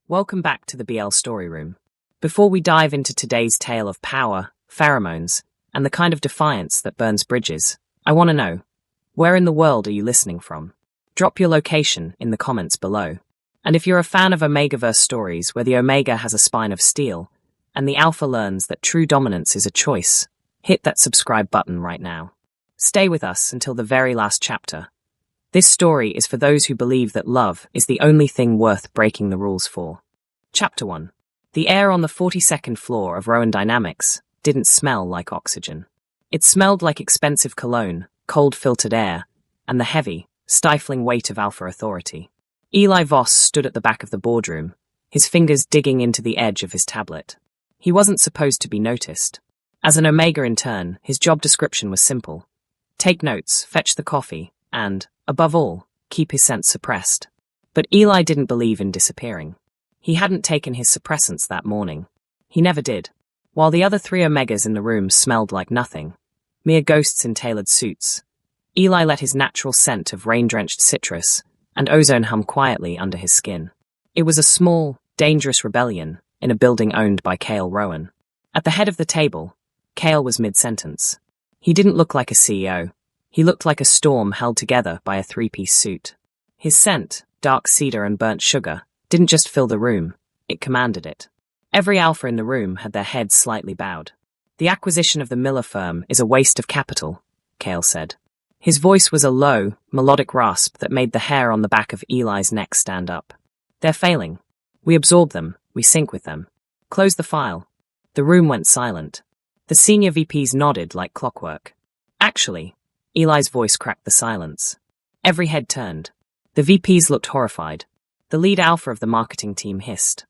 Welcome back to the BL Story Room. Before we dive into today's tale of power, pheromones, and the kind of defiance that burns bridges, I want to know, where in the world are you listening from? Drop your location in the comments below. And if you're a fan of Omegaverse stories where the Omega has a spine of steel, and the Alpha learns that true dominance is a choice, hit that subscribe button right now. Stay with us until the very last chapter. This story is for those who believe that love is the only thing worth breaking the rules for. Chapter 1. The air on the 42nd floor of Rowan Dynamics didn't smell like oxygen. It smelled like expensive cologne, cold filtered air, and the heavy, stifling weight of Alpha authority. Eli Voss stood at the back of the boardroom, his fingers digging into the edge of his tablet. He wasn't supposed to be noticed. As an Omega intern, his job description was simple. Take notes, fetch the coffee, and, above all, keep his scent suppressed. But Eli didn't believe in disappearing. He hadn't taken his suppressants that morning. He never did. While the other three Omegas in the room smelled like nothing, mere ghosts in tailored suits, Eli let his natural scent of rain-drenched citrus and ozone hum quietly under his skin. It was a small, dangerous rebellion in a building owned by Cale Rowan. At the head of the table, Cale was mid-sentence. He didn't look like a CEO. He looked like a storm held together by a three-piece suit. His scent, dark cedar and burnt sugar, didn't just fill the room, it commanded it. Every Alpha in the room had their heads slightly bowed. The acquisition of the Miller firm is a waste of capital, Cale said. His voice was a low, melodic rasp that made the hair on the back of Eli's neck stand up. They're failing. We absorb them, we sync with them. Close the file. The room went silent. The senior VPs nodded like clockwork. Actually, Eli's voice cracked the silence. Every head turned. The VPs looked horrified. The lead Alpha of the marketing team hissed.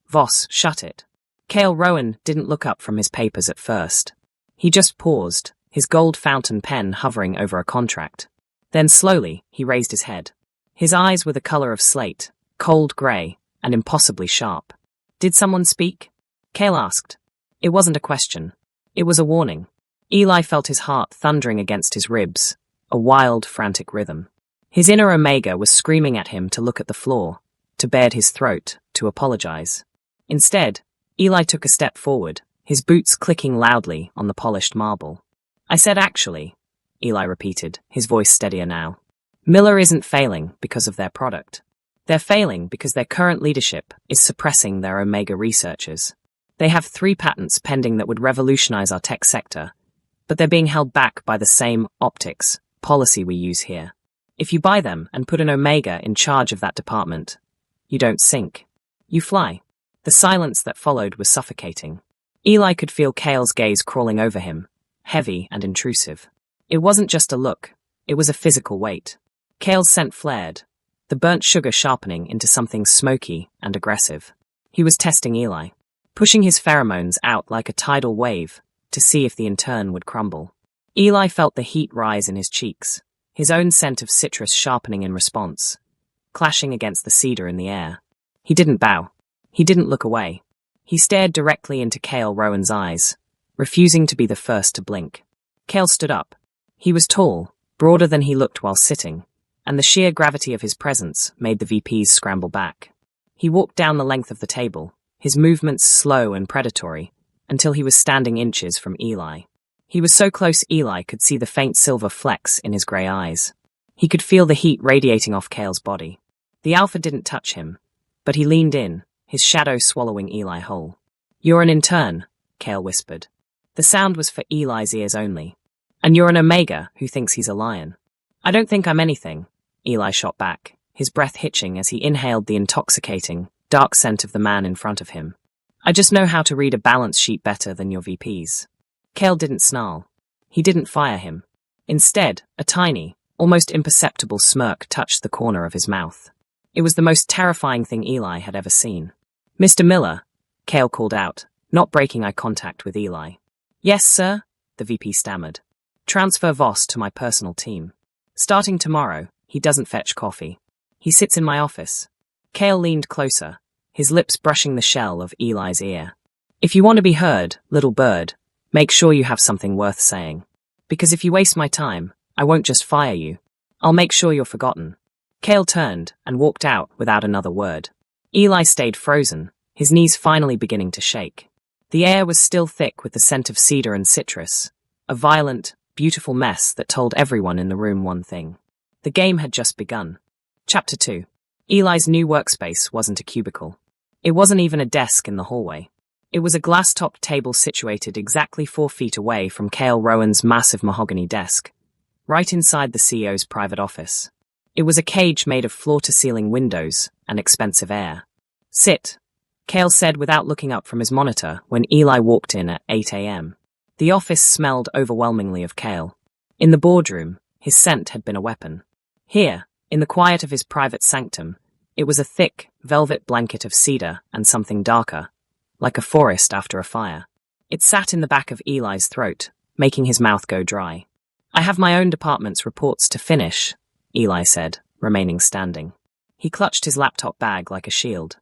Voss, shut it. Cale Rowan didn't look up from his papers at first. He just paused, his gold fountain pen hovering over a contract. Then slowly, he raised his head. His eyes were the color of slate, cold grey, and impossibly sharp. Did someone speak? Cale asked. It wasn't a question. It was a warning. Eli felt his heart thundering against his ribs, a wild, frantic rhythm. His inner Omega was screaming at him to look at the floor, to bared his throat, to apologize. Instead, Eli took a step forward, his boots clicking loudly on the polished marble. I said actually, Eli repeated, his voice steadier now. Miller isn't failing because of their product. They're failing because their current leadership is suppressing their Omega researchers. They have 3 patents pending that would revolutionize our tech sector, but they're being held back by the same optics policy we use here. If you buy them and put an Omega in charge of that department, you don't sink. You fly. The silence that followed was suffocating. Eli could feel Cale's gaze crawling over him, heavy and intrusive. It wasn't just a look, it was a physical weight. Cale's scent flared, the burnt sugar sharpening into something smoky and aggressive. He was testing Eli, pushing his pheromones out like a tidal wave to see if the intern would crumble. Eli felt the heat rise in his cheeks, his own scent of citrus sharpening in response, clashing against the cedar in the air. He didn't bow. He didn't look away. He stared directly into Cale Rowan's eyes, refusing to be the first to blink. Cale stood up. He was tall, broader than he looked while sitting, and the sheer gravity of his presence made the VPs scramble back. He walked down the length of the table, his movements slow and predatory, until he was standing inches from Eli. He was so close Eli could see the faint silver flecks in his grey eyes. He could feel the heat radiating off Cale's body. The Alpha didn't touch him, but he leaned in, his shadow swallowing Eli whole. You're an intern, Cale whispered. The sound was for Eli's ears only. And you're an Omega who thinks he's a lion. I don't think I'm anything, Eli shot back, his breath hitching as he inhaled the intoxicating, dark scent of the man in front of him. I just know how to read a balance sheet better than your VPs. Cale didn't snarl. He didn't fire him. Instead, a tiny, almost imperceptible smirk touched the corner of his mouth. It was the most terrifying thing Eli had ever seen. Mr. Miller, Cale called out, not breaking eye contact with Eli. Yes, sir, the VP stammered. Transfer Voss to my personal team. Starting tomorrow, he doesn't fetch coffee. He sits in my office. Cale leaned closer, his lips brushing the shell of Eli's ear. If you want to be heard, little bird, make sure you have something worth saying. Because if you waste my time, I won't just fire you. I'll make sure you're forgotten. Cale turned and walked out without another word. Eli stayed frozen, his knees finally beginning to shake. The air was still thick with the scent of cedar and citrus, a violent, beautiful mess that told everyone in the room one thing. The game had just begun. Chapter 2. Eli's new workspace wasn't a cubicle. It wasn't even a desk in the hallway. It was a glass-topped table situated exactly 4 feet away from Cale Rowan's massive mahogany desk, right inside the CEO's private office. It was a cage made of floor-to-ceiling windows and expensive air. "Sit," Cale said without looking up from his monitor when Eli walked in at 8 a.m. The office smelled overwhelmingly of Cale. In the boardroom, his scent had been a weapon. Here, in the quiet of his private sanctum, it was a thick, velvet blanket of cedar and something darker, like a forest after a fire. It sat in the back of Eli's throat, making his mouth go dry. "I have my own department's reports to finish," Eli said, remaining standing. He clutched his laptop bag like a shield.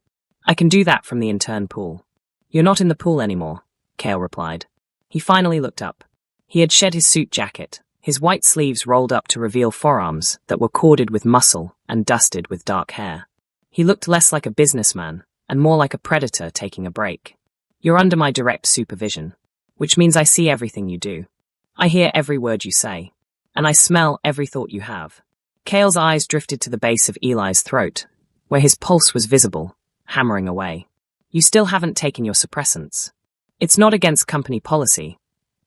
"I can do that from the intern pool." "You're not in the pool anymore," Cale replied. He finally looked up. He had shed his suit jacket, his white sleeves rolled up to reveal forearms that were corded with muscle and dusted with dark hair. He looked less like a businessman and more like a predator taking a break. "You're under my direct supervision, which means I see everything you do. I hear every word you say, and I smell every thought you have." Cale's eyes drifted to the base of Eli's throat, where his pulse was visible, hammering away. "You still haven't taken your suppressants." "It's not against company policy,"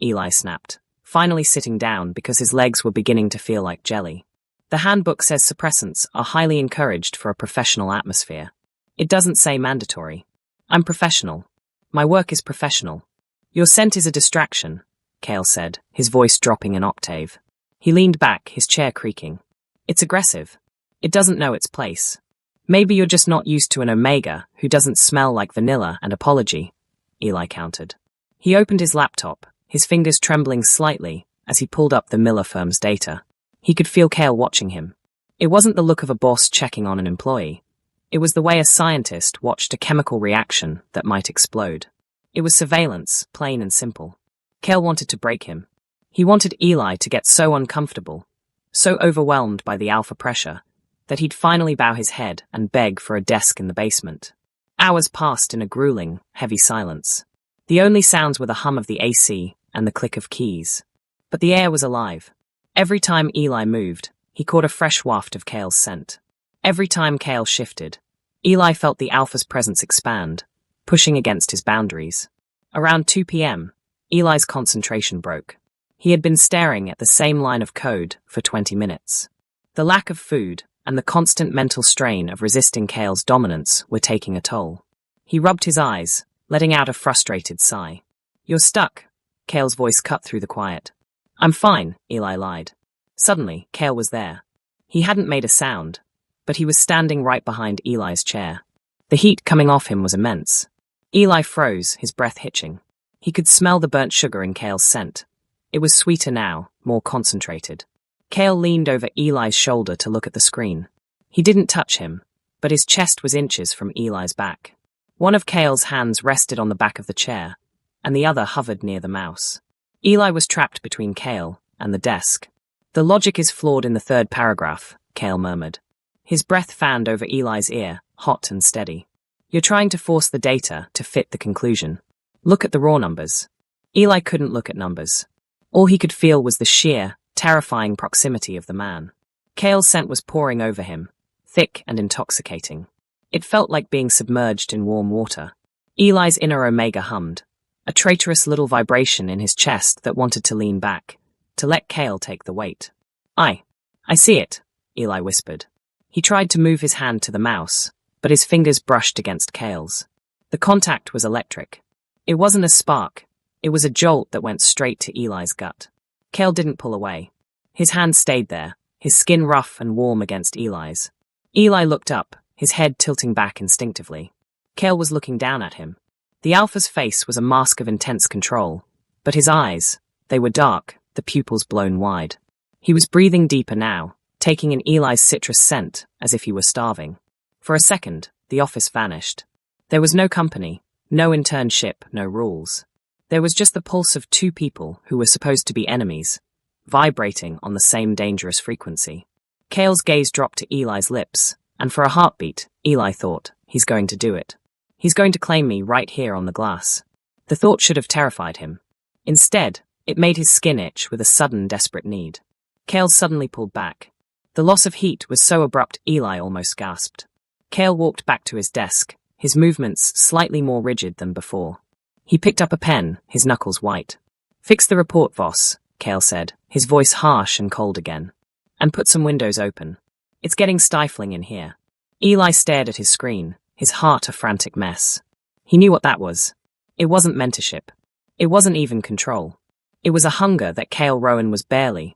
Eli snapped, finally sitting down because his legs were beginning to feel like jelly. "The handbook says suppressants are highly encouraged for a professional atmosphere. It doesn't say mandatory. I'm professional. My work is professional." "Your scent is a distraction," Cale said, his voice dropping an octave. He leaned back, his chair creaking. "It's aggressive. It doesn't know its place. Maybe you're just not used to an Omega who doesn't smell like vanilla and apology," Eli countered. He opened his laptop, his fingers trembling slightly as he pulled up the Miller firm's data. He could feel Cale watching him. It wasn't the look of a boss checking on an employee. It was the way a scientist watched a chemical reaction that might explode. It was surveillance, plain and simple. Cale wanted to break him. He wanted Eli to get so uncomfortable, so overwhelmed by the alpha pressure, that he'd finally bow his head and beg for a desk in the basement. Hours passed in a grueling, heavy silence. The only sounds were the hum of the AC and the click of keys. But the air was alive. Every time Eli moved, he caught a fresh waft of Cale's scent. Every time Cale shifted, Eli felt the alpha's presence expand, pushing against his boundaries. Around 2 p.m., Eli's concentration broke. He had been staring at the same line of code for 20 minutes. The lack of food and the constant mental strain of resisting Cale's dominance were taking a toll. He rubbed his eyes, letting out a frustrated sigh. "You're stuck," Cale's voice cut through the quiet. "I'm fine," Eli lied. Suddenly, Cale was there. He hadn't made a sound, but he was standing right behind Eli's chair. The heat coming off him was immense. Eli froze, his breath hitching. He could smell the burnt sugar in Cale's scent. It was sweeter now, more concentrated. Cale leaned over Eli's shoulder to look at the screen. He didn't touch him, but his chest was inches from Eli's back. One of Cale's hands rested on the back of the chair, and the other hovered near the mouse. Eli was trapped between Cale and the desk. "The logic is flawed in the 3rd paragraph," Cale murmured. His breath fanned over Eli's ear, hot and steady. "You're trying to force the data to fit the conclusion. Look at the raw numbers." Eli couldn't look at numbers. All he could feel was the sheer, terrifying proximity of the man. Cale's scent was pouring over him, thick and intoxicating. It felt like being submerged in warm water. Eli's inner Omega hummed, a traitorous little vibration in his chest that wanted to lean back, to let Cale take the weight. I see it," Eli whispered. He tried to move his hand to the mouse, but his fingers brushed against Cale's. The contact was electric. It wasn't a spark. It was a jolt that went straight to Eli's gut. Cale didn't pull away. His hand stayed there, his skin rough and warm against Eli's. Eli looked up, his head tilting back instinctively. Cale was looking down at him. The alpha's face was a mask of intense control, but his eyes, they were dark, the pupils blown wide. He was breathing deeper now, taking in Eli's citrus scent as if he were starving. For a second, the office vanished. There was no company, no internship, no rules. There was just the pulse of 2 people who were supposed to be enemies, vibrating on the same dangerous frequency. Cale's gaze dropped to Eli's lips, and for a heartbeat, Eli thought, He's going to do it. He's going to claim me right here on the glass. The thought should have terrified him. Instead, it made his skin itch with a sudden, desperate need. Cale suddenly pulled back. The loss of heat was so abrupt Eli almost gasped. Cale walked back to his desk, his movements slightly more rigid than before. He picked up a pen, his knuckles white. "Fix the report, Voss," Cale said, his voice harsh and cold again. "And put some windows open. It's getting stifling in here." Eli stared at his screen, his heart a frantic mess. He knew what that was. It wasn't mentorship. It wasn't even control. It was a hunger that Cale Rowan was barely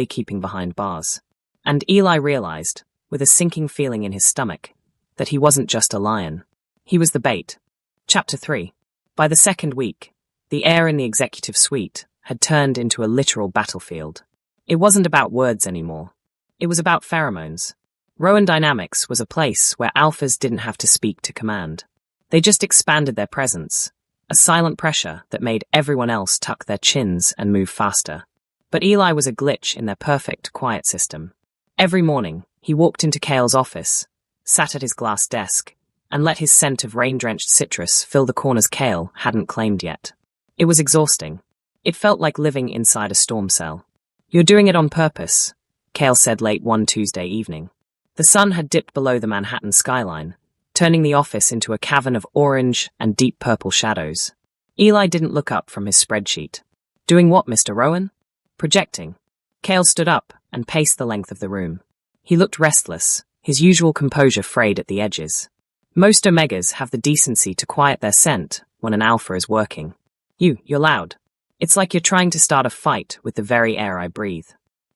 keeping behind bars. And Eli realized, with a sinking feeling in his stomach, that he wasn't just a lion. He was the bait. Chapter 3. By the second week, the air in the executive suite had turned into a literal battlefield. It wasn't about words anymore. It was about pheromones. Rowan Dynamics was a place where alphas didn't have to speak to command. They just expanded their presence, a silent pressure that made everyone else tuck their chins and move faster. But Eli was a glitch in their perfect, quiet system. Every morning, he walked into Cale's office, sat at his glass desk, and let his scent of rain-drenched citrus fill the corners Cale hadn't claimed yet. It was exhausting. It felt like living inside a storm cell. "You're doing it on purpose," Cale said late one Tuesday evening. The sun had dipped below the Manhattan skyline, turning the office into a cavern of orange and deep purple shadows. Eli didn't look up from his spreadsheet. "Doing what, Mr. Rowan?" "Projecting." Cale stood up and paced the length of the room. He looked restless, his usual composure frayed at the edges. Most Omegas have the decency to quiet their scent when an alpha is working. You're loud. It's like you're trying to start a fight with the very air I breathe."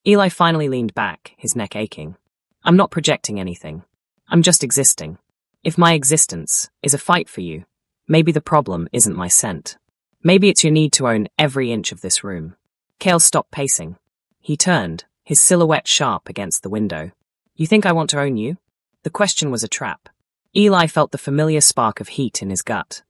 Eli finally leaned back, his neck aching. "I'm not projecting anything. I'm just existing. If my existence is a fight for you, maybe the problem isn't my scent. Maybe it's your need to own every inch of this room." Cale stopped pacing. He turned, his silhouette sharp against the window. "You think I want to own you?" The question was a trap. Eli felt the familiar spark of heat in his gut.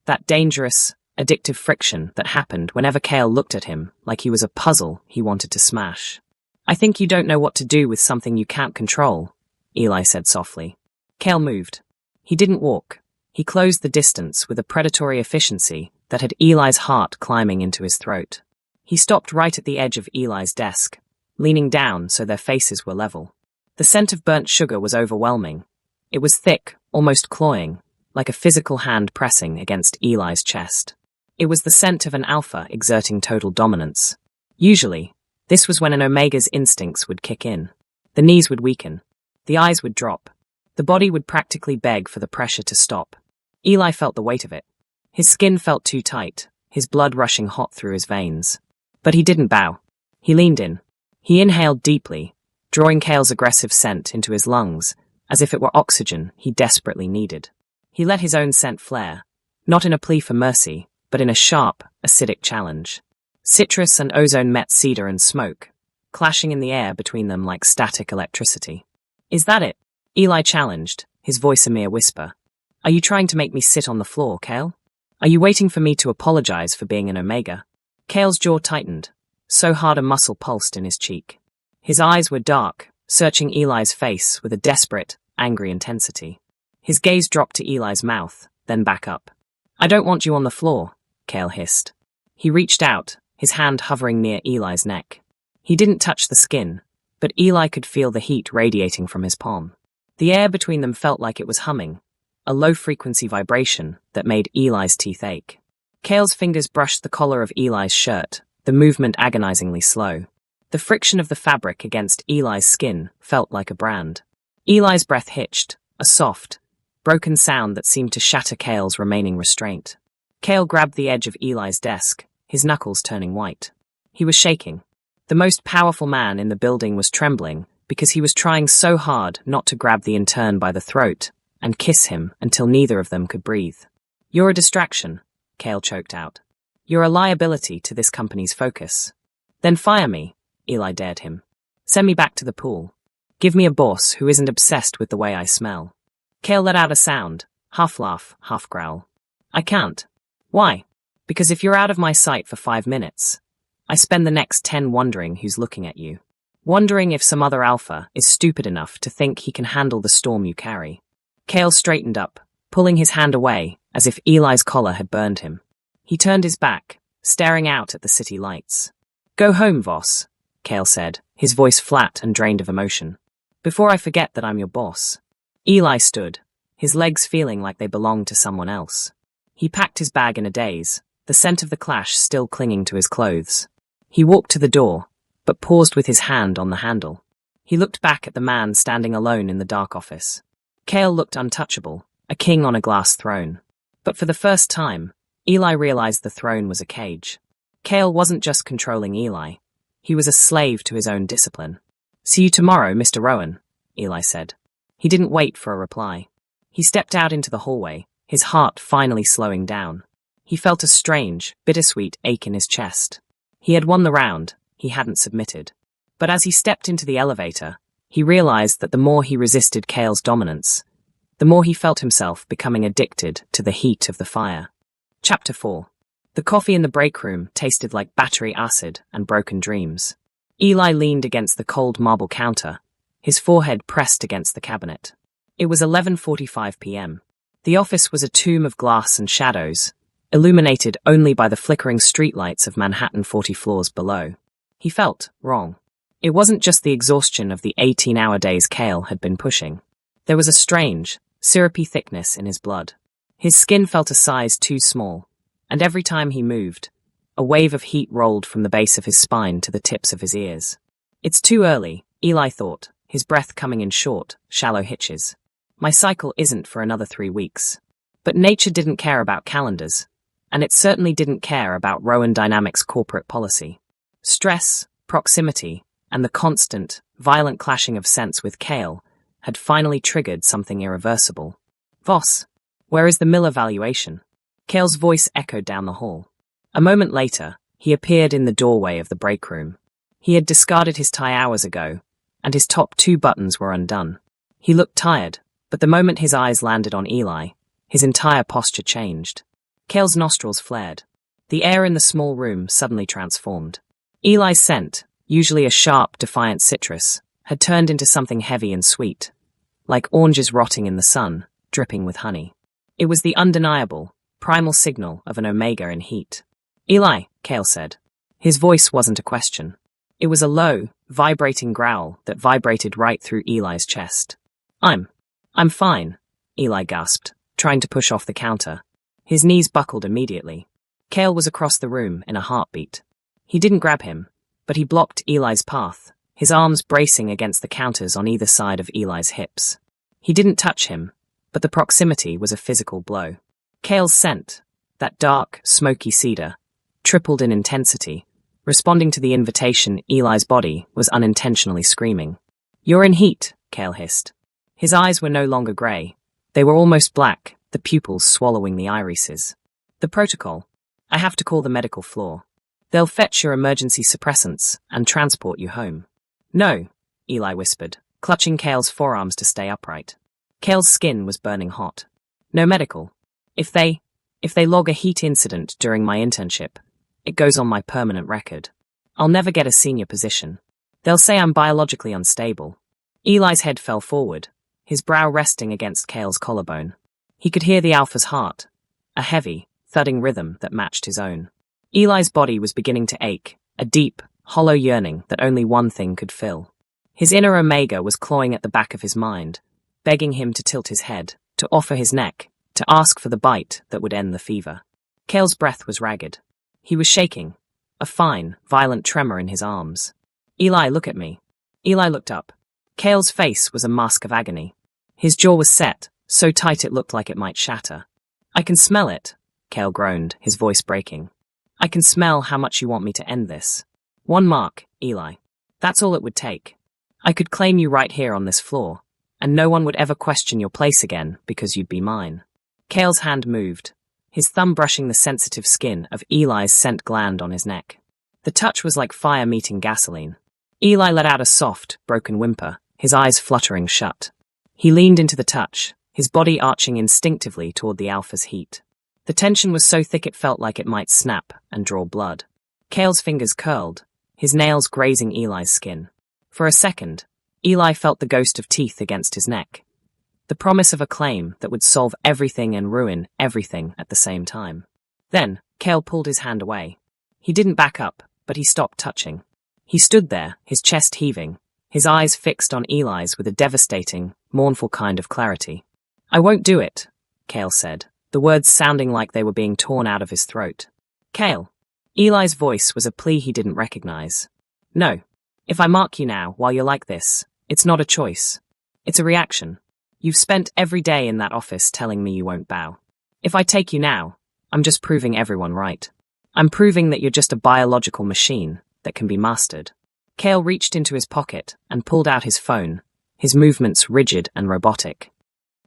That dangerous, addictive friction that happened whenever Cale looked at him like he was a puzzle he wanted to smash. "I think you don't know what to do with something you can't control," Eli said softly. Cale moved. He didn't walk. He closed the distance with a predatory efficiency that had Eli's heart climbing into his throat. He stopped right at the edge of Eli's desk, leaning down so their faces were level. The scent of burnt sugar was overwhelming. It was thick, almost cloying, like a physical hand pressing against Eli's chest. It was the scent of an alpha exerting total dominance. Usually, this was when an Omega's instincts would kick in. The knees would weaken. The eyes would drop. The body would practically beg for the pressure to stop. Eli felt the weight of it. His skin felt too tight, his blood rushing hot through his veins. But he didn't bow. He leaned in. He inhaled deeply, drawing Cale's aggressive scent into his lungs, as if it were oxygen he desperately needed. He let his own scent flare, not in a plea for mercy, but in a sharp, acidic challenge. Citrus and ozone met cedar and smoke, clashing in the air between them like static electricity. "Is that it?" Eli challenged, his voice a mere whisper. "Are you trying to make me sit on the floor, Cale? Are you waiting for me to apologize for being an Omega?" Cale's jaw tightened, so hard a muscle pulsed in his cheek. His eyes were dark, searching Eli's face with a desperate, angry intensity. His gaze dropped to Eli's mouth, then back up. "I don't want you on the floor," Cale hissed. He reached out, his hand hovering near Eli's neck. He didn't touch the skin, but Eli could feel the heat radiating from his palm. The air between them felt like it was humming, a low-frequency vibration that made Eli's teeth ache. Cale's fingers brushed the collar of Eli's shirt, the movement agonizingly slow. The friction of the fabric against Eli's skin felt like a brand. Eli's breath hitched, a soft, broken sound that seemed to shatter Cale's remaining restraint. Cale grabbed the edge of Eli's desk, his knuckles turning white. He was shaking. The most powerful man in the building was trembling because he was trying so hard not to grab the intern by the throat and kiss him until neither of them could breathe. "You're a distraction," Cale choked out. "You're a liability to this company's focus." "Then fire me," Eli dared him. "Send me back to the pool. Give me a boss who isn't obsessed with the way I smell." Cale let out a sound, half laugh, half growl. "I can't." "Why?" "Because if you're out of my sight for 5 minutes, I spend the next 10 wondering who's looking at you. Wondering if some other alpha is stupid enough to think he can handle the storm you carry." Cale straightened up, pulling his hand away as if Eli's collar had burned him. He turned his back, staring out at the city lights. "Go home, Voss," Cale said, his voice flat and drained of emotion. "Before I forget that I'm your boss." Eli stood, his legs feeling like they belonged to someone else. He packed his bag in a daze, the scent of the clash still clinging to his clothes. He walked to the door, but paused with his hand on the handle. He looked back at the man standing alone in the dark office. Cale looked untouchable, a king on a glass throne. But for the first time, Eli realized the throne was a cage. Cale wasn't just controlling Eli. He was a slave to his own discipline. "See you tomorrow, Mr. Rowan," Eli said. He didn't wait for a reply. He stepped out into the hallway, his heart finally slowing down. He felt a strange, bittersweet ache in his chest. He had won the round, he hadn't submitted. But as he stepped into the elevator, he realized that the more he resisted Cale's dominance, the more he felt himself becoming addicted to the heat of the fire. Chapter 4. The coffee in the break room tasted like battery acid and broken dreams. Eli leaned against the cold marble counter, his forehead pressed against the cabinet. It was 11:45 p.m. The office was a tomb of glass and shadows, illuminated only by the flickering streetlights of Manhattan 40 floors below. He felt wrong. It wasn't just the exhaustion of the 18-hour days Cale had been pushing. There was a strange, syrupy thickness in his blood. His skin felt a size too small, and every time he moved, a wave of heat rolled from the base of his spine to the tips of his ears. "It's too early," Eli thought, his breath coming in short, shallow hitches. "My cycle isn't for another 3 weeks." But nature didn't care about calendars, and it certainly didn't care about Rowan Dynamics' corporate policy. Stress, proximity, and the constant, violent clashing of sense with Cale had finally triggered something irreversible. "Voss, where is the Miller valuation?" Cale's voice echoed down the hall. A moment later, he appeared in the doorway of the break room. He had discarded his tie hours ago, and his top 2 buttons were undone. He looked tired, but the moment his eyes landed on Eli, his entire posture changed. Cale's nostrils flared. The air in the small room suddenly transformed. Eli's scent, usually a sharp, defiant citrus, had turned into something heavy and sweet, like oranges rotting in the sun, dripping with honey. It was the undeniable, primal signal of an omega in heat. "Eli," Cale said. His voice wasn't a question. It was a low, vibrating growl that vibrated right through Eli's chest. I'm fine," Eli gasped, trying to push off the counter. His knees buckled immediately. Cale was across the room in a heartbeat. He didn't grab him, but he blocked Eli's path, his arms bracing against the counters on either side of Eli's hips. He didn't touch him, but the proximity was a physical blow. Cale's scent, that dark, smoky cedar, tripled in intensity, responding to the invitation Eli's body was unintentionally screaming. "You're in heat," Cale hissed. His eyes were no longer grey. They were almost black, the pupils swallowing the irises. "The protocol. I have to call the medical floor. They'll fetch your emergency suppressants and transport you home." "No," Eli whispered, clutching Cale's forearms to stay upright. Cale's skin was burning hot. "No medical. If they log a heat incident during my internship, it goes on my permanent record. I'll never get a senior position. They'll say I'm biologically unstable." Eli's head fell forward, his brow resting against Cale's collarbone. He could hear the alpha's heart, a heavy, thudding rhythm that matched his own. Eli's body was beginning to ache, a deep, hollow yearning that only one thing could fill. His inner omega was clawing at the back of his mind, begging him to tilt his head, to offer his neck, to ask for the bite that would end the fever. Cale's breath was ragged. He was shaking, a fine, violent tremor in his arms. "Eli, look at me." Eli looked up. Cale's face was a mask of agony. His jaw was set, so tight it looked like it might shatter. "I can smell it," Cale groaned, his voice breaking. "I can smell how much you want me to end this. One mark, Eli. That's all it would take. I could claim you right here on this floor, and no one would ever question your place again because you'd be mine." Cale's hand moved, his thumb brushing the sensitive skin of Eli's scent gland on his neck. The touch was like fire meeting gasoline. Eli let out a soft, broken whimper, his eyes fluttering shut. He leaned into the touch, his body arching instinctively toward the alpha's heat. The tension was so thick it felt like it might snap and draw blood. Cale's fingers curled, his nails grazing Eli's skin. For a second, Eli felt the ghost of teeth against his neck. The promise of a claim that would solve everything and ruin everything at the same time. Then, Cale pulled his hand away. He didn't back up, but he stopped touching. He stood there, his chest heaving, his eyes fixed on Eli's with a devastating, mournful kind of clarity. "I won't do it," Cale said, the words sounding like they were being torn out of his throat. "Cale." Eli's voice was a plea he didn't recognize. "No. If I mark you now while you're like this, it's not a choice. It's a reaction. You've spent every day in that office telling me you won't bow. If I take you now, I'm just proving everyone right. I'm proving that you're just a biological machine that can be mastered." Cale reached into his pocket and pulled out his phone, his movements rigid and robotic.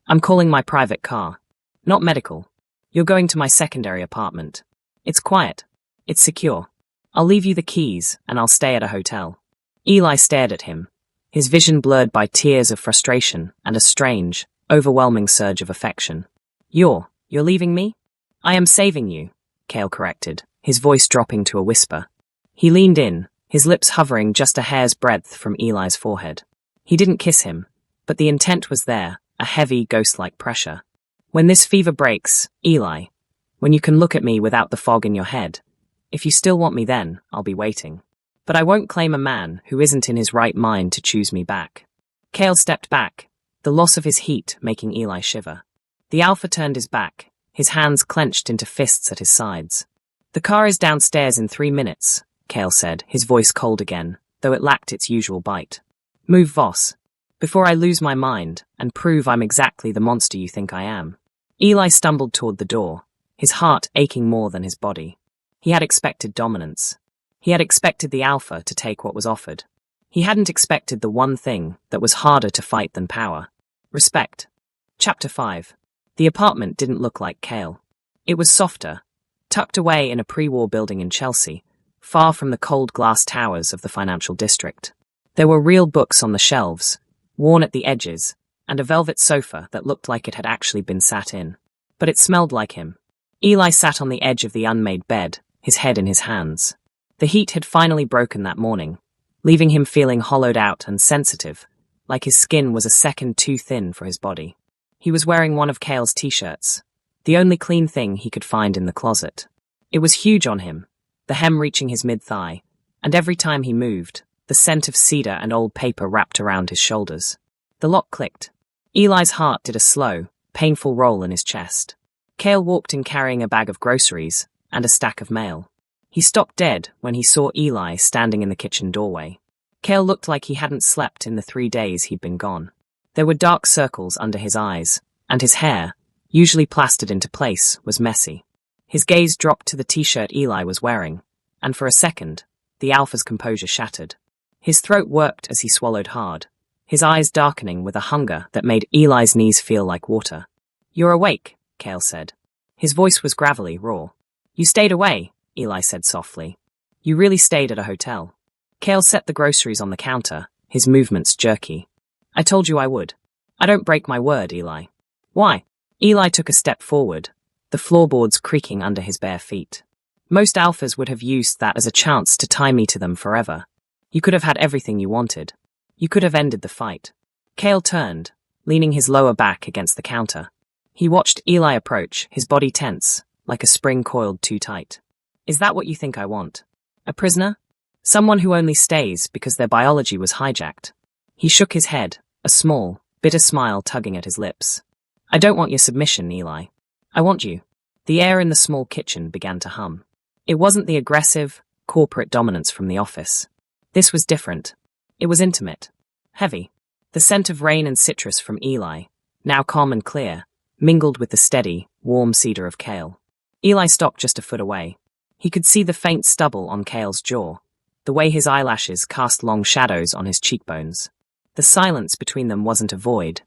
"I'm calling my private car. Not medical. You're going to my secondary apartment. It's quiet. It's secure. I'll leave you the keys and I'll stay at a hotel." Eli stared at him, his vision blurred by tears of frustration and a strange, overwhelming surge of affection. You're leaving me?" "I am saving you," Cale corrected, his voice dropping to a whisper. He leaned in, his lips hovering just a hair's breadth from Eli's forehead. He didn't kiss him, but the intent was there, a heavy, ghost-like pressure. "When this fever breaks, Eli, when you can look at me without the fog in your head, if you still want me then, I'll be waiting. But I won't claim a man who isn't in his right mind to choose me back." Cale stepped back, the loss of his heat making Eli shiver. The alpha turned his back, his hands clenched into fists at his sides. "The car is downstairs in 3 minutes, Cale said, his voice cold again, though it lacked its usual bite. "Move, Voss, before I lose my mind and prove I'm exactly the monster you think I am." Eli stumbled toward the door, his heart aching more than his body. He had expected dominance. He had expected the alpha to take what was offered. He hadn't expected the one thing that was harder to fight than power. Respect. Chapter 5. The apartment didn't look like Cale. It was softer, tucked away in a pre-war building in Chelsea, far from the cold glass towers of the financial district. There were real books on the shelves, worn at the edges, and a velvet sofa that looked like it had actually been sat in. But it smelled like him. Eli sat on the edge of the unmade bed, his head in his hands. The heat had finally broken that morning, leaving him feeling hollowed out and sensitive, like his skin was a second too thin for his body. He was wearing one of Cale's t-shirts, the only clean thing he could find in the closet. It was huge on him, the hem reaching his mid-thigh, and every time he moved, the scent of cedar and old paper wrapped around his shoulders. The lock clicked. Eli's heart did a slow, painful roll in his chest. Cale walked in carrying a bag of groceries and a stack of mail. He stopped dead when he saw Eli standing in the kitchen doorway. Cale looked like he hadn't slept in the 3 days he'd been gone. There were dark circles under his eyes, and his hair, usually plastered into place, was messy. His gaze dropped to the t-shirt Eli was wearing, and for a second, the alpha's composure shattered. His throat worked as he swallowed hard, his eyes darkening with a hunger that made Eli's knees feel like water. "You're awake," Cale said. His voice was gravelly, raw. "You stayed away," Eli said softly. "You really stayed at a hotel." Cale set the groceries on the counter, his movements jerky. "I told you I would. I don't break my word, Eli." "Why?" Eli took a step forward, the floorboards creaking under his bare feet. "Most alphas would have used that as a chance to tie me to them forever. You could have had everything you wanted. You could have ended the fight." Cale turned, leaning his lower back against the counter. He watched Eli approach, his body tense, like a spring coiled too tight. "Is that what you think I want? A prisoner? Someone who only stays because their biology was hijacked?" He shook his head, a small, bitter smile tugging at his lips. "I don't want your submission, Eli. I want you." The air in the small kitchen began to hum. It wasn't the aggressive, corporate dominance from the office. This was different. It was intimate. Heavy. The scent of rain and citrus from Eli, now calm and clear, mingled with the steady, warm cedar of Cale. Eli stopped just a foot away. He could see the faint stubble on Cale's jaw, the way his eyelashes cast long shadows on his cheekbones. The silence between them wasn't a void.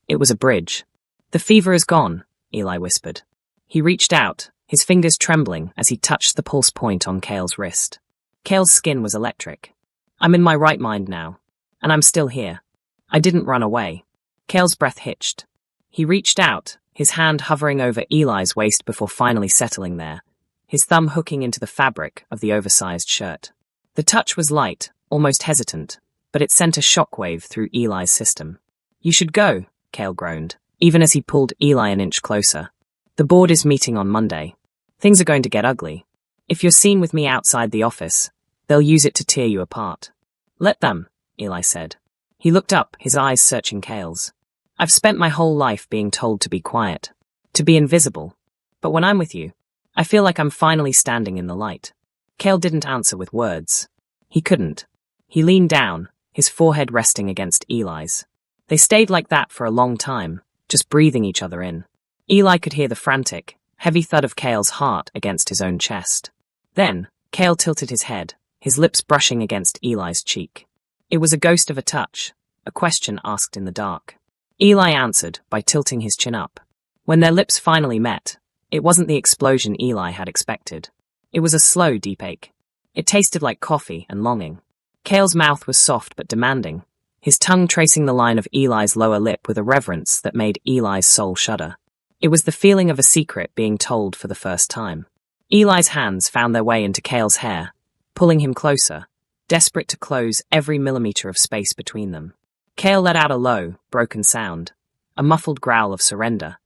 It was a bridge. "The fever is gone," Eli whispered. He reached out, his fingers trembling as he touched the pulse point on Cale's wrist. Cale's skin was electric. "I'm in my right mind now. And I'm still here. I didn't run away." Cale's breath hitched. He reached out, his hand hovering over Eli's waist before finally settling there, his thumb hooking into the fabric of the oversized shirt. The touch was light, almost hesitant, but it sent a shockwave through Eli's system. "You should go," Cale groaned, even as he pulled Eli an inch closer. The board is meeting on Monday. Things are going to get ugly. If you're seen with me outside the office, they'll use it to tear you apart. Let them, Eli said. He looked up, his eyes searching Cale's. I've spent my whole life being told to be quiet, to be invisible. But when I'm with you, I feel like I'm finally standing in the light. Cale didn't answer with words. He couldn't. He leaned down, his forehead resting against Eli's. They stayed like that for a long time, just breathing each other in. Eli could hear the frantic, heavy thud of Cale's heart against his own chest. Then, Cale tilted his head, his lips brushing against Eli's cheek. It was a ghost of a touch, a question asked in the dark. Eli answered by tilting his chin up. When their lips finally met, it wasn't the explosion Eli had expected. It was a slow, deep ache. It tasted like coffee and longing. Cale's mouth was soft but demanding, his tongue tracing the line of Eli's lower lip with a reverence that made Eli's soul shudder. It was the feeling of a secret being told for the first time. Eli's hands found their way into Cale's hair, pulling him closer, desperate to close every millimeter of space between them. Cale let out a low, broken sound, a muffled growl of surrender,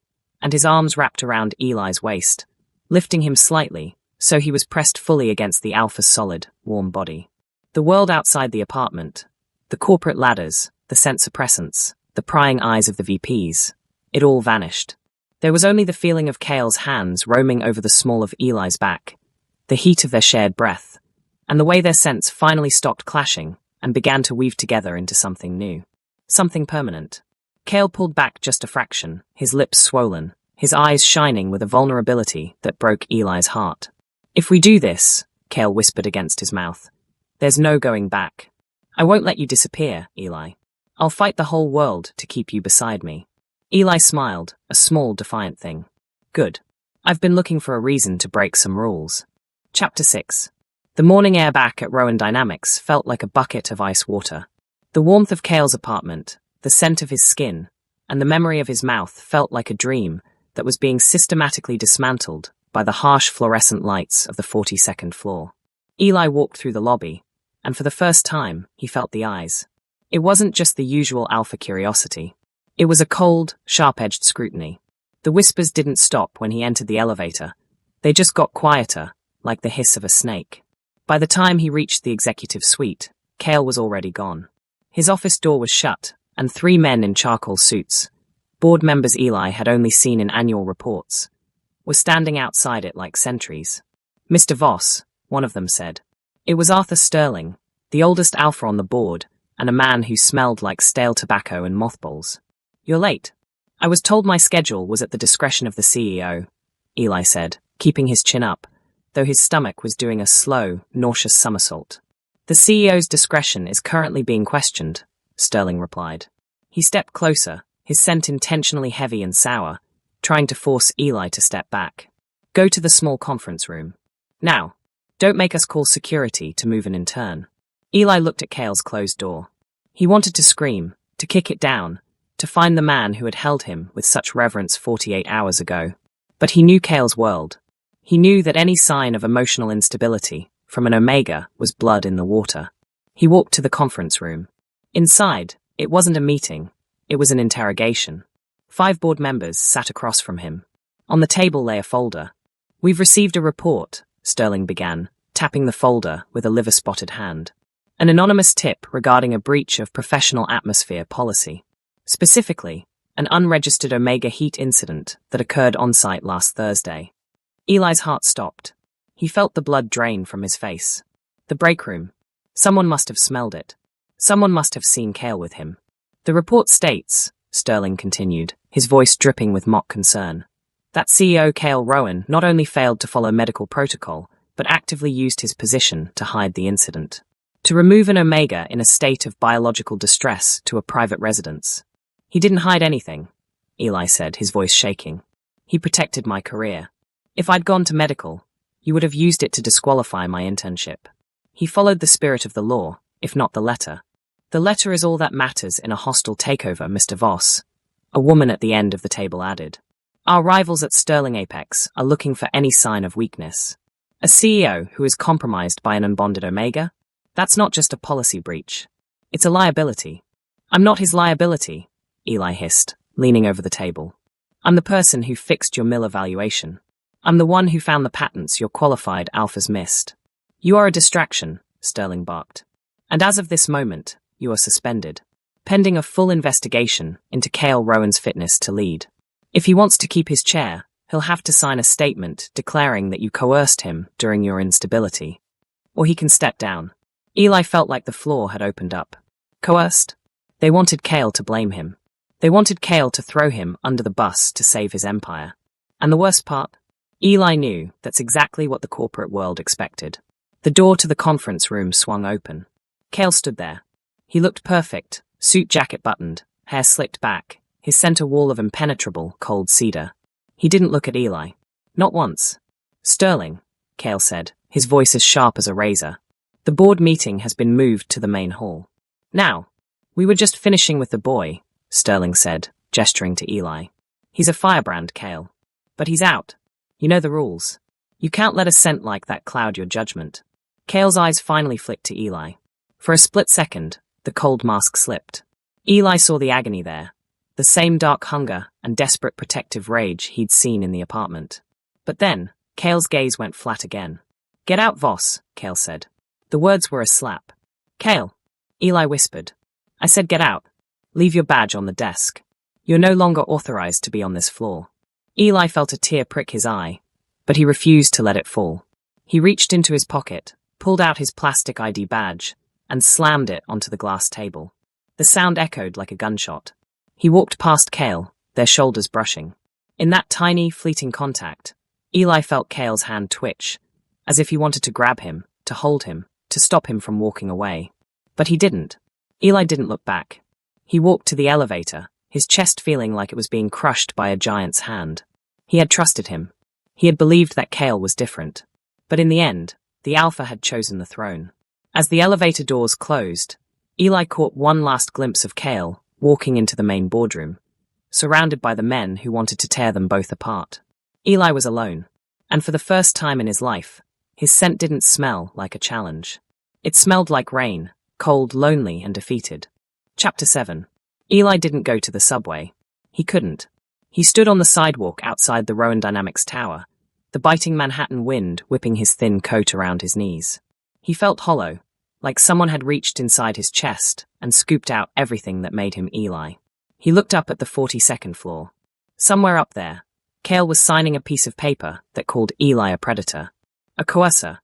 and his arms wrapped around Eli's waist, lifting him slightly, so he was pressed fully against the alpha's solid, warm body. The world outside the apartment, the corporate ladders, the scent suppressants, the prying eyes of the VPs, it all vanished. There was only the feeling of Cale's hands roaming over the small of Eli's back, the heat of their shared breath, and the way their scents finally stopped clashing and began to weave together into something new. Something permanent. Cale pulled back just a fraction, his lips swollen, his eyes shining with a vulnerability that broke Eli's heart. If we do this, Cale whispered against his mouth, there's no going back. I won't let you disappear, Eli. I'll fight the whole world to keep you beside me. Eli smiled, a small, defiant thing. Good. I've been looking for a reason to break some rules. Chapter 6. The morning air back at Rowan Dynamics felt like a bucket of ice water. The warmth of Cale's apartment, the scent of his skin, and the memory of his mouth felt like a dream that was being systematically dismantled by the harsh fluorescent lights of the 42nd floor. Eli walked through the lobby, and for the first time, he felt the eyes. It wasn't just the usual alpha curiosity. It was a cold, sharp-edged scrutiny. The whispers didn't stop when he entered the elevator. They just got quieter, like the hiss of a snake. By the time he reached the executive suite, Cale was already gone. His office door was shut, and 3 men in charcoal suits, board members Eli had only seen in annual reports, were standing outside it like sentries. Mr. Voss, one of them said. It was Arthur Sterling, the oldest alpha on the board, and a man who smelled like stale tobacco and mothballs. You're late. I was told my schedule was at the discretion of the CEO, Eli said, keeping his chin up, though his stomach was doing a slow, nauseous somersault. The CEO's discretion is currently being questioned, Sterling replied. He stepped closer, his scent intentionally heavy and sour, trying to force Eli to step back. Go to the small conference room. Now, don't make us call security to move an intern. Eli looked at Cale's closed door. He wanted to scream, to kick it down, to find the man who had held him with such reverence 48 hours ago. But he knew Cale's world. He knew that any sign of emotional instability from an Omega was blood in the water. He walked to the conference room. Inside, it wasn't a meeting, it was an interrogation. 5 board members sat across from him. On the table lay a folder. We've received a report, Sterling began, tapping the folder with a liver-spotted hand. An anonymous tip regarding a breach of professional atmosphere policy. Specifically, an unregistered Omega heat incident that occurred on-site last Thursday. Eli's heart stopped. He felt the blood drain from his face. The break room. Someone must have smelled it. Someone must have seen Cale with him. The report states, Sterling continued, his voice dripping with mock concern, that CEO Cale Rowan not only failed to follow medical protocol, but actively used his position to hide the incident. To remove an Omega in a state of biological distress to a private residence. He didn't hide anything, Eli said, his voice shaking. He protected my career. If I'd gone to medical, you would have used it to disqualify my internship. He followed the spirit of the law, if not the letter. The letter is all that matters in a hostile takeover, Mr. Voss, a woman at the end of the table added. Our rivals at Sterling Apex are looking for any sign of weakness. A CEO who is compromised by an unbonded Omega? That's not just a policy breach. It's a liability. I'm not his liability, Eli hissed, leaning over the table. I'm the person who fixed your mill evaluation. I'm the one who found the patents your qualified alphas missed. You are a distraction, Sterling barked. And as of this moment, you are suspended, pending a full investigation into Cale Rowan's fitness to lead. If he wants to keep his chair, he'll have to sign a statement declaring that you coerced him during your instability. Or he can step down. Eli felt like the floor had opened up. Coerced? They wanted Cale to blame him. They wanted Cale to throw him under the bus to save his empire. And the worst part? Eli knew that's exactly what the corporate world expected. The door to the conference room swung open. Cale stood there. He looked perfect, suit jacket buttoned, hair slicked back, his center wall of impenetrable, cold cedar. He didn't look at Eli. Not once. Sterling, Cale said, his voice as sharp as a razor. The board meeting has been moved to the main hall. Now, we were just finishing with the boy, Sterling said, gesturing to Eli. He's a firebrand, Cale. But he's out. You know the rules. You can't let a scent like that cloud your judgment. Cale's eyes finally flicked to Eli. For a split second, the cold mask slipped. Eli saw the agony there, the same dark hunger and desperate protective rage he'd seen in the apartment. But then, Cale's gaze went flat again. Get out, Voss, Cale said. The words were a slap. Cale, Eli whispered. I said get out. Leave your badge on the desk. You're no longer authorized to be on this floor. Eli felt a tear prick his eye, but he refused to let it fall. He reached into his pocket, pulled out his plastic ID badge, and slammed it onto the glass table. The sound echoed like a gunshot. He walked past Cale, their shoulders brushing. In that tiny, fleeting contact, Eli felt Cale's hand twitch, as if he wanted to grab him, to hold him, to stop him from walking away. But he didn't. Eli didn't look back. He walked to the elevator, his chest feeling like it was being crushed by a giant's hand. He had trusted him. He had believed that Cale was different. But in the end, the Alpha had chosen the throne. As the elevator doors closed, Eli caught one last glimpse of Cale walking into the main boardroom, surrounded by the men who wanted to tear them both apart. Eli was alone, and for the first time in his life, his scent didn't smell like a challenge. It smelled like rain, cold, lonely, and defeated. Chapter 7. Eli didn't go to the subway. He couldn't. He stood on the sidewalk outside the Rowan Dynamics Tower, the biting Manhattan wind whipping his thin coat around his knees. He felt hollow, like someone had reached inside his chest and scooped out everything that made him Eli. He looked up at the 42nd floor. Somewhere up there, Cale was signing a piece of paper that called Eli a predator. A coercer.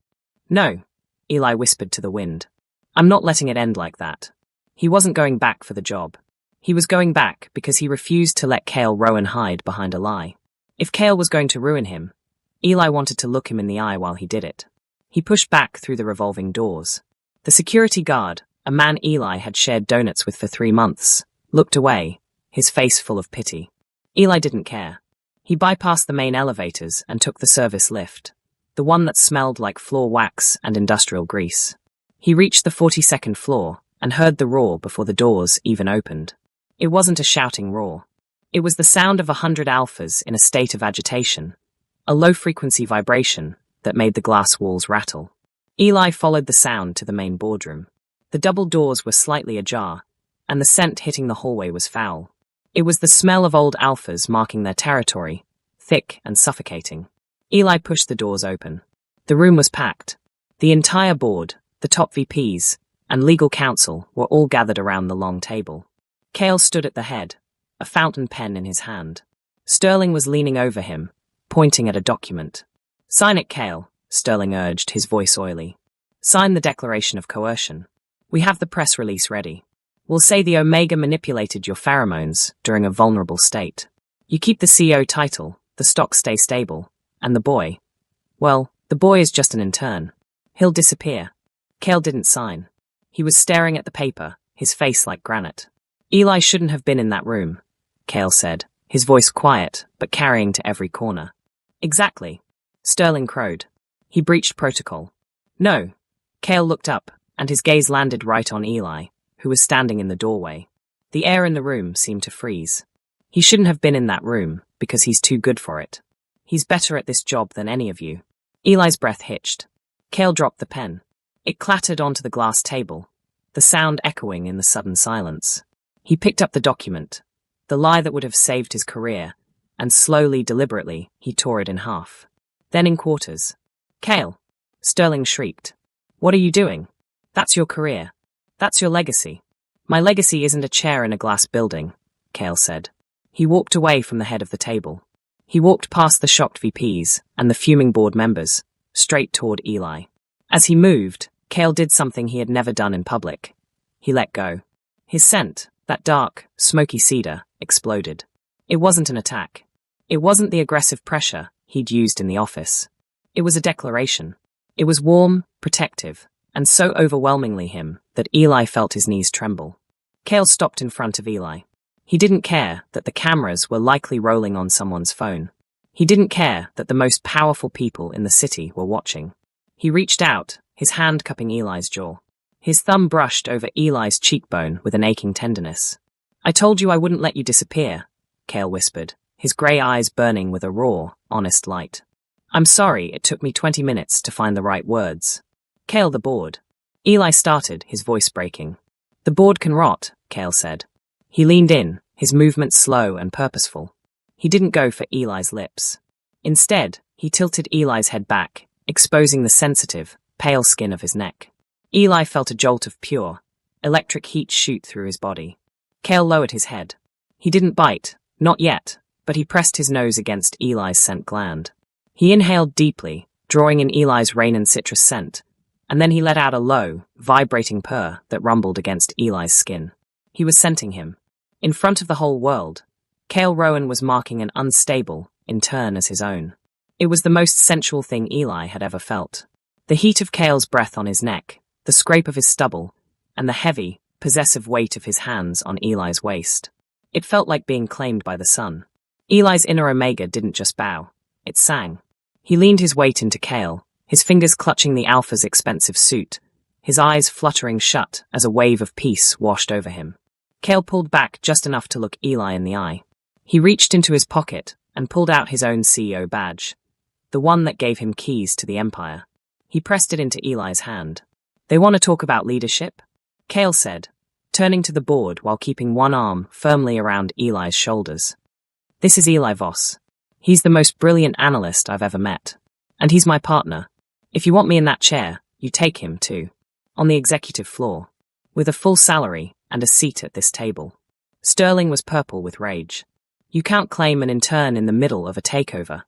No, Eli whispered to the wind. I'm not letting it end like that. He wasn't going back for the job. He was going back because he refused to let Cale Rowan hide behind a lie. If Cale was going to ruin him, Eli wanted to look him in the eye while he did it. He pushed back through the revolving doors. The security guard, a man Eli had shared donuts with for 3 months, looked away, his face full of pity. Eli didn't care. He bypassed the main elevators and took the service lift, the one that smelled like floor wax and industrial grease. He reached the 42nd floor and heard the roar before the doors even opened. It wasn't a shouting roar. It was the sound of 100 alphas in a state of agitation, a low-frequency vibration that made the glass walls rattle. Eli followed the sound to the main boardroom. The double doors were slightly ajar, and the scent hitting the hallway was foul. It was the smell of old alphas marking their territory, thick and suffocating. Eli pushed the doors open. The room was packed. The entire board, the top VPs, and legal counsel were all gathered around the long table. Cale stood at the head, a fountain pen in his hand. Sterling was leaning over him, pointing at a document. Sign it, Cale, Sterling urged, his voice oily. Sign the declaration of coercion. We have the press release ready. We'll say the Omega manipulated your pheromones during a vulnerable state. You keep the CEO title, the stock stay stable, and the boy. Well, the boy is just an intern. He'll disappear. Cale didn't sign. He was staring at the paper, his face like granite. Eli shouldn't have been in that room, Cale said, his voice quiet but carrying to every corner. Exactly. Sterling crowed. He breached protocol. No. Cale looked up, and his gaze landed right on Eli, who was standing in the doorway. The air in the room seemed to freeze. He shouldn't have been in that room, because he's too good for it. He's better at this job than any of you. Eli's breath hitched. Cale dropped the pen. It clattered onto the glass table, the sound echoing in the sudden silence. He picked up the document. the lie that would have saved his career, and slowly, deliberately, he tore it in half. Then in quarters. Cale! Sterling shrieked. What are you doing? That's your career. That's your legacy. My legacy isn't a chair in a glass building, Cale said. He walked away from the head of the table. He walked past the shocked VPs and the fuming board members, straight toward Eli. As he moved, Cale did something he had never done in public. He let go. His scent, that dark, smoky cedar, exploded. It wasn't an attack. It wasn't the aggressive pressure he'd used in the office. It was a declaration. It was warm, protective, and so overwhelmingly him that Eli felt his knees tremble. Cale stopped in front of Eli. He didn't care that the cameras were likely rolling on someone's phone. He didn't care that the most powerful people in the city were watching. He reached out, his hand cupping Eli's jaw. His thumb brushed over Eli's cheekbone with an aching tenderness. I told you I wouldn't let you disappear, Cale whispered, his grey eyes burning with a raw, honest light. I'm sorry it took me 20 minutes to find the right words. Cale, the board. Eli started, his voice breaking. The board can rot, Cale said. He leaned in, his movements slow and purposeful. He didn't go for Eli's lips. Instead, he tilted Eli's head back, exposing the sensitive, pale skin of his neck. Eli felt a jolt of pure, electric heat shoot through his body. Cale lowered his head. He didn't bite, not yet, but he pressed his nose against Eli's scent gland. He inhaled deeply, drawing in Eli's rain and citrus scent, and then he let out a low, vibrating purr that rumbled against Eli's skin. He was scenting him. In front of the whole world, Cale Rowan was marking an unstable Intern as his own. It was the most sensual thing Eli had ever felt. The heat of Cale's breath on his neck, the scrape of his stubble, and the heavy, possessive weight of his hands on Eli's waist. It felt like being claimed by the sun. Eli's inner omega didn't just bow, it sang. He leaned his weight into Cale, his fingers clutching the alpha's expensive suit, his eyes fluttering shut as a wave of peace washed over him. Cale pulled back just enough to look Eli in the eye. He reached into his pocket and pulled out his own CEO badge, the one that gave him keys to the empire. He pressed it into Eli's hand. They want to talk about leadership? Cale said, turning to the board while keeping one arm firmly around Eli's shoulders. This is Eli Voss. He's the most brilliant analyst I've ever met. And he's my partner. If you want me in that chair, you take him too. On the executive floor. With a full salary and a seat at this table. Sterling was purple with rage. You can't claim an intern in the middle of a takeover.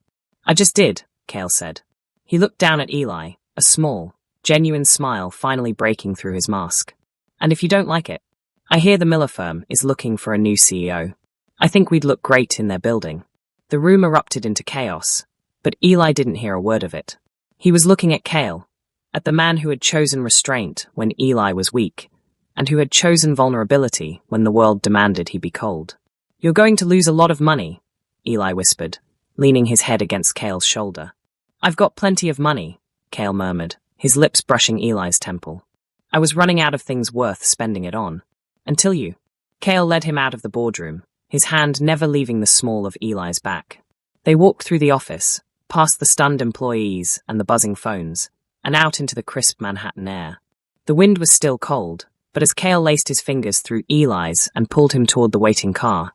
I just did, Cale said. He looked down at Eli, a small, genuine smile finally breaking through his mask. And if you don't like it, I hear the Miller firm is looking for a new CEO. I think we'd look great in their building. The room erupted into chaos, but Eli didn't hear a word of it. He was looking at Cale, at the man who had chosen restraint when Eli was weak, and who had chosen vulnerability when the world demanded he be cold. You're going to lose a lot of money, Eli whispered, leaning his head against Cale's shoulder. I've got plenty of money, Cale murmured, his lips brushing Eli's temple. I was running out of things worth spending it on. Until you. Cale led him out of the boardroom, his hand never leaving the small of Eli's back. They walked through the office, past the stunned employees and the buzzing phones, and out into the crisp Manhattan air. The wind was still cold, but as Cale laced his fingers through Eli's and pulled him toward the waiting car,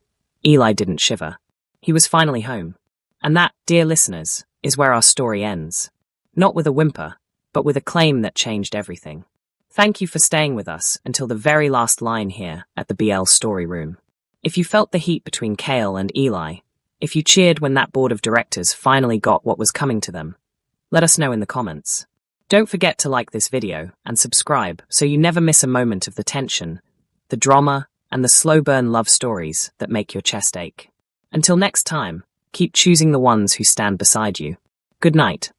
Eli didn't shiver. He was finally home. And that, dear listeners, is where our story ends. Not with a whimper, but with a claim that changed everything. Thank you for staying with us until the very last line here at the BL Story Room. If you felt the heat between Cale and Eli, if you cheered when that board of directors finally got what was coming to them, let us know in the comments. Don't forget to like this video and subscribe so you never miss a moment of the tension, the drama, and the slow burn love stories that make your chest ache. Until next time, keep choosing the ones who stand beside you. Good night.